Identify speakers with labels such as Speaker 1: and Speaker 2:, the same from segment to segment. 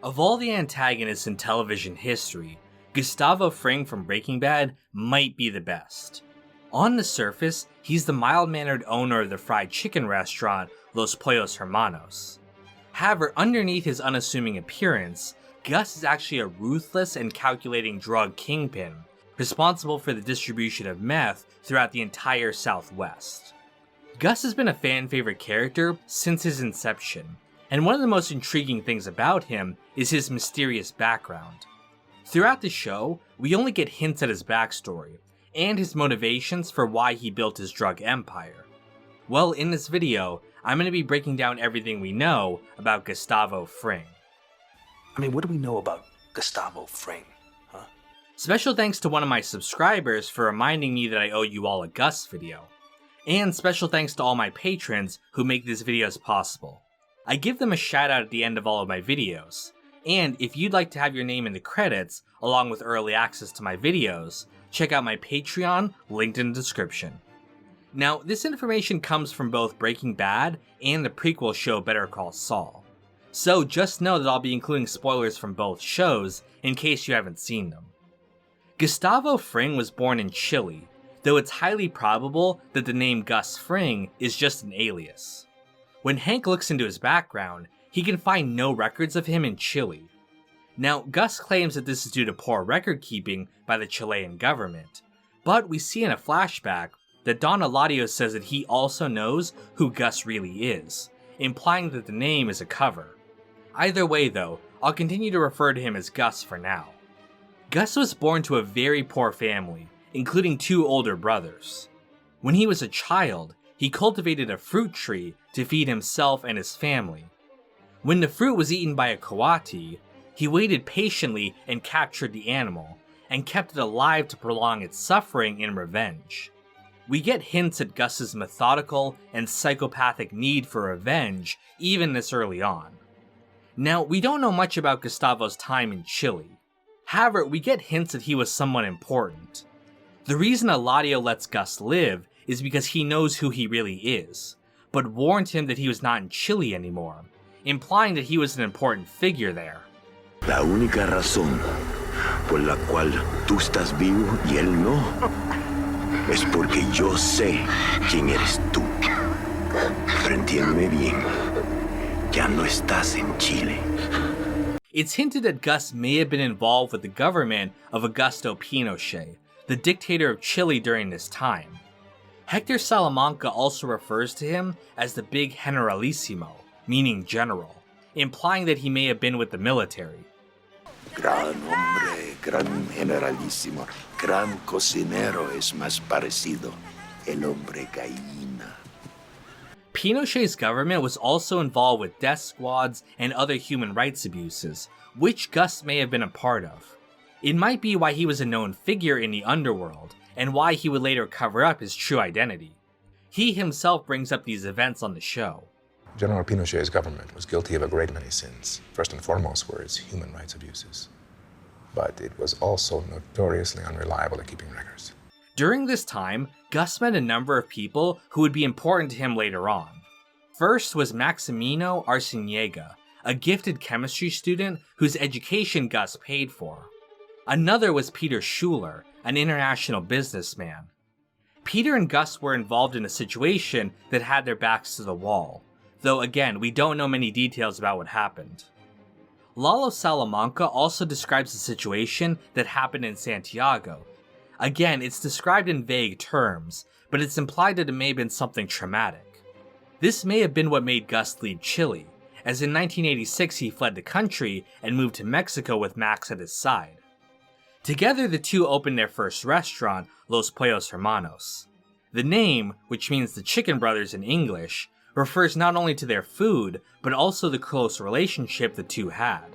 Speaker 1: Of all the antagonists in television history, Gustavo Fring from Breaking Bad might be the best. On the surface, he's the mild-mannered owner of the fried chicken restaurant Los Pollos Hermanos. However, underneath his unassuming appearance, Gus is actually a ruthless and calculating drug kingpin, responsible for the distribution of meth throughout the entire Southwest. Gus has been a fan-favorite character since his inception, and one of the most intriguing things about him is his mysterious background. Throughout the show, we only get hints at his backstory, and his motivations for why he built his drug empire. Well, in this video, I'm going to be breaking down everything we know about Gustavo Fring.
Speaker 2: What do we know about Gustavo Fring, huh?
Speaker 1: Special thanks to one of my subscribers for reminding me that I owe you all a Gus video. And special thanks to all my patrons who make these videos possible. I give them a shout out at the end of all of my videos, and if you'd like to have your name in the credits, along with early access to my videos, check out my Patreon, linked in the description. Now, this information comes from both Breaking Bad and the prequel show Better Call Saul, so just know that I'll be including spoilers from both shows in case you haven't seen them. Gustavo Fring was born in Chile, though it's highly probable that the name Gus Fring is just an alias. When Hank looks into his background, he can find no records of him in Chile. Now, Gus claims that this is due to poor record keeping by the Chilean government, but we see in a flashback that Don Eladio says that he also knows who Gus really is, implying that the name is a cover. Either way though, I'll continue to refer to him as Gus for now. Gus was born to a very poor family, including 2 older brothers. When he was a child, he cultivated a fruit tree to feed himself and his family. When the fruit was eaten by a coati, he waited patiently and captured the animal, and kept it alive to prolong its suffering in revenge. We get hints at Gus's methodical and psychopathic need for revenge even this early on. Now, we don't know much about Gustavo's time in Chile. However, we get hints that he was someone important. The reason Eladio lets Gus live is because he knows who he really is, but warned him that he was not in Chile anymore, implying that he was an important figure there.
Speaker 3: La única razón por la cual tú estás vivo y él no es porque yo sé quién eres tú. Pero entiéndeme bien, ya no estás en Chile.
Speaker 1: It's hinted that Gus may have been involved with the government of Augusto Pinochet, the dictator of Chile during this time. Hector Salamanca also refers to him as the Big Generalissimo, meaning general, implying that he may have been with the military.
Speaker 3: Gran hombre, gran generalísimo, gran cocinero es más parecido, el hombre gallina.
Speaker 1: Pinochet's government was also involved with death squads and other human rights abuses, which Gus may have been a part of. It might be why he was a known figure in the underworld, and why he would later cover up his true identity. He himself brings up these events on the show.
Speaker 4: General Pinochet's government was guilty of a great many sins. First and foremost were its human rights abuses. But it was also notoriously unreliable at keeping records.
Speaker 1: During this time, Gus met a number of people who would be important to him later on. First was Maximino Arciniega, a gifted chemistry student whose education Gus paid for. Another was Peter Schuler, an international businessman. Peter and Gus were involved in a situation that had their backs to the wall, though again, we don't know many details about what happened. Lalo Salamanca also describes a situation that happened in Santiago. Again, it's described in vague terms, but it's implied that it may have been something traumatic. This may have been what made Gus leave Chile, as in 1986 he fled the country and moved to Mexico with Max at his side. Together, the two opened their first restaurant, Los Pollos Hermanos. The name, which means the Chicken Brothers in English, refers not only to their food, but also the close relationship the two had.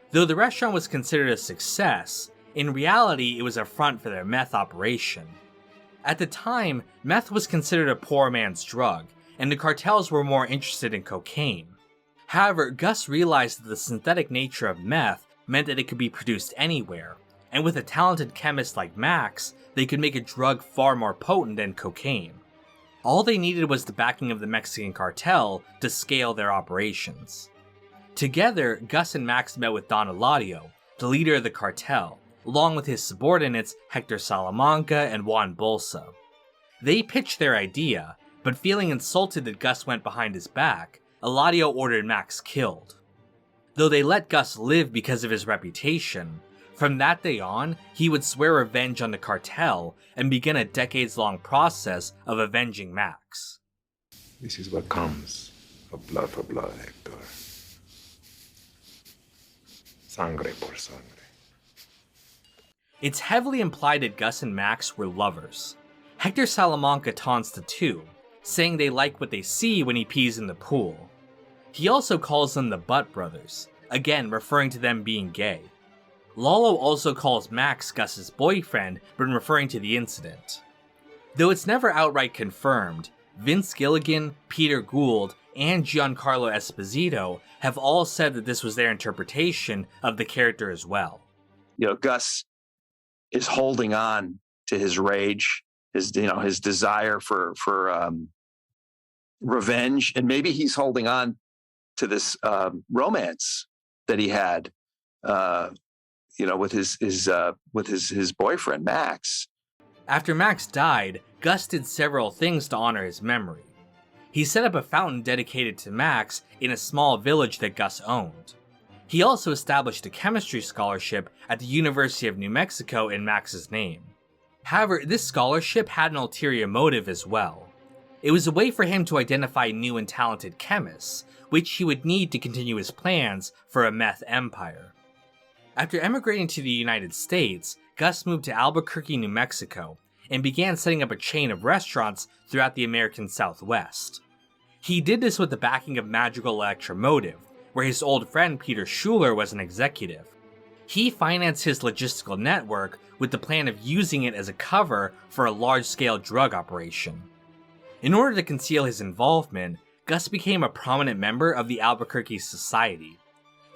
Speaker 1: Though the restaurant was considered a success, in reality it was a front for their meth operation. At the time, meth was considered a poor man's drug, and the cartels were more interested in cocaine. However, Gus realized that the synthetic nature of meth meant that it could be produced anywhere, and with a talented chemist like Max, they could make a drug far more potent than cocaine. All they needed was the backing of the Mexican cartel to scale their operations. Together, Gus and Max met with Don Eladio, the leader of the cartel, along with his subordinates Hector Salamanca and Juan Bolsa. They pitched their idea, but feeling insulted that Gus went behind his back, Eladio ordered Max killed. Though they let Gus live because of his reputation, from that day on, he would swear revenge on the cartel and begin a decades-long process of avenging Max.
Speaker 4: This is what comes of blood for blood, Hector. Sangre por sangre.
Speaker 1: It's heavily implied that Gus and Max were lovers. Hector Salamanca taunts the two, saying they like what they see when he pees in the pool. He also calls them the Butt Brothers, again referring to them being gay. Lalo also calls Max Gus's boyfriend when referring to the incident. Though it's never outright confirmed, Vince Gilligan, Peter Gould, and Giancarlo Esposito have all said that this was their interpretation of the character as well.
Speaker 5: You know, Gus is holding on to his rage, his desire for revenge, and maybe he's holding on to this romance that he had, with his boyfriend Max.
Speaker 1: After Max died, Gus did several things to honor his memory. He set up a fountain dedicated to Max in a small village that Gus owned. He also established a chemistry scholarship at the University of New Mexico in Max's name. However, this scholarship had an ulterior motive as well. It was a way for him to identify new and talented chemists, which he would need to continue his plans for a meth empire. After emigrating to the United States, Gus moved to Albuquerque, New Mexico, and began setting up a chain of restaurants throughout the American Southwest. He did this with the backing of Magical Electromotive, where his old friend Peter Schuler was an executive. He financed his logistical network with the plan of using it as a cover for a large-scale drug operation. In order to conceal his involvement, Gus became a prominent member of the Albuquerque Society.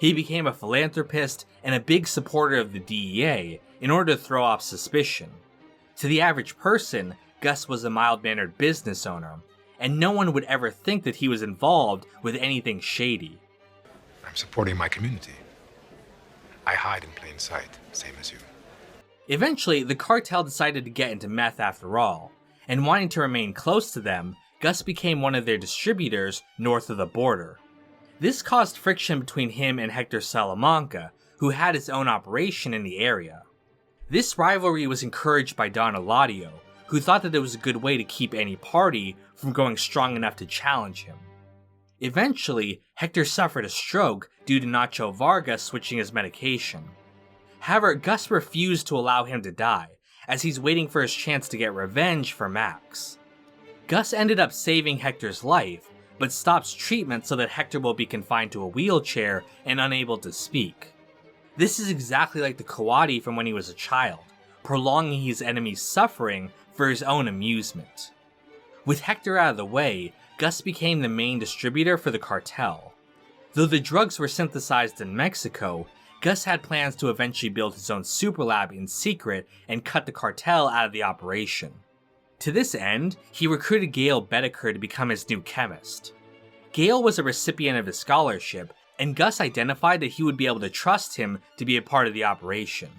Speaker 1: He became a philanthropist and a big supporter of the DEA in order to throw off suspicion. To the average person, Gus was a mild-mannered business owner, and no one would ever think that he was involved with anything shady.
Speaker 4: I'm supporting my community. I hide in plain sight, same as you.
Speaker 1: Eventually, the cartel decided to get into meth after all, and wanting to remain close to them, Gus became one of their distributors north of the border. This caused friction between him and Hector Salamanca, who had his own operation in the area. This rivalry was encouraged by Don Eladio, who thought that it was a good way to keep any party from going strong enough to challenge him. Eventually, Hector suffered a stroke due to Nacho Vargas switching his medication. However, Gus refused to allow him to die, as he's waiting for his chance to get revenge for Max. Gus ended up saving Hector's life, but stops treatment so that Hector will be confined to a wheelchair and unable to speak. This is exactly like the Coati from when he was a child, prolonging his enemy's suffering for his own amusement. With Hector out of the way, Gus became the main distributor for the cartel. Though the drugs were synthesized in Mexico, Gus had plans to eventually build his own super lab in secret and cut the cartel out of the operation. To this end, he recruited Gail Bedecker to become his new chemist. Gail was a recipient of his scholarship, and Gus identified that he would be able to trust him to be a part of the operation.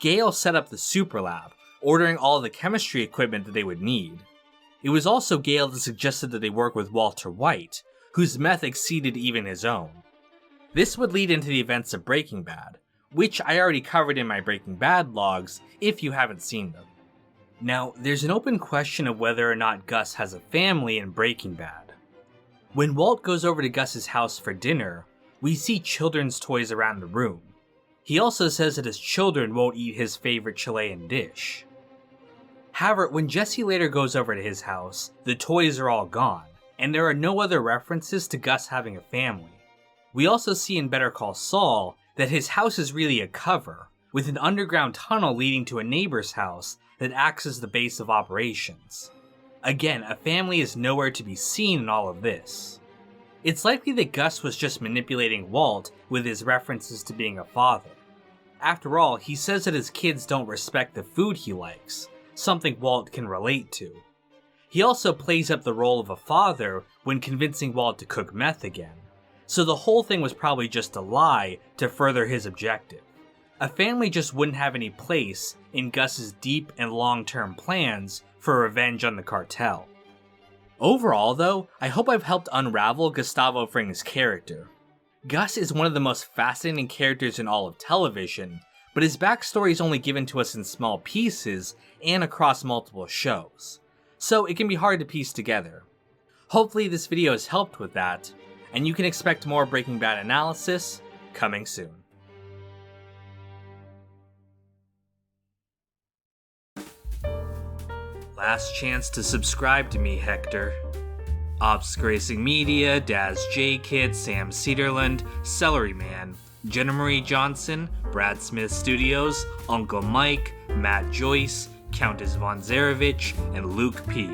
Speaker 1: Gail set up the super lab, ordering all the chemistry equipment that they would need. It was also Gail that suggested that they work with Walter White, whose meth exceeded even his own. This would lead into the events of Breaking Bad, which I already covered in my Breaking Bad logs if you haven't seen them. Now, there's an open question of whether or not Gus has a family in Breaking Bad. When Walt goes over to Gus's house for dinner, we see children's toys around the room. He also says that his children won't eat his favorite Chilean dish. However, when Jesse later goes over to his house, the toys are all gone, and there are no other references to Gus having a family. We also see in Better Call Saul that his house is really a cover, with an underground tunnel leading to a neighbor's house that acts as the base of operations. Again, a family is nowhere to be seen in all of this. It's likely that Gus was just manipulating Walt with his references to being a father. After all, he says that his kids don't respect the food he likes, something Walt can relate to. He also plays up the role of a father when convincing Walt to cook meth again, so the whole thing was probably just a lie to further his objective. A family just wouldn't have any place in Gus's deep and long-term plans for revenge on the cartel. Overall though, I hope I've helped unravel Gustavo Fring's character. Gus is one of the most fascinating characters in all of television, but his backstory is only given to us in small pieces and across multiple shows, so it can be hard to piece together. Hopefully this video has helped with that, and you can expect more Breaking Bad analysis coming soon. Last chance to subscribe to me, Hector. Ops Racing Media, Daz J Kid, Sam Cedarland, Celery Man, Jenna Marie Johnson, Brad Smith Studios, Uncle Mike, Matt Joyce, Countess Von Zarevich, and Luke P.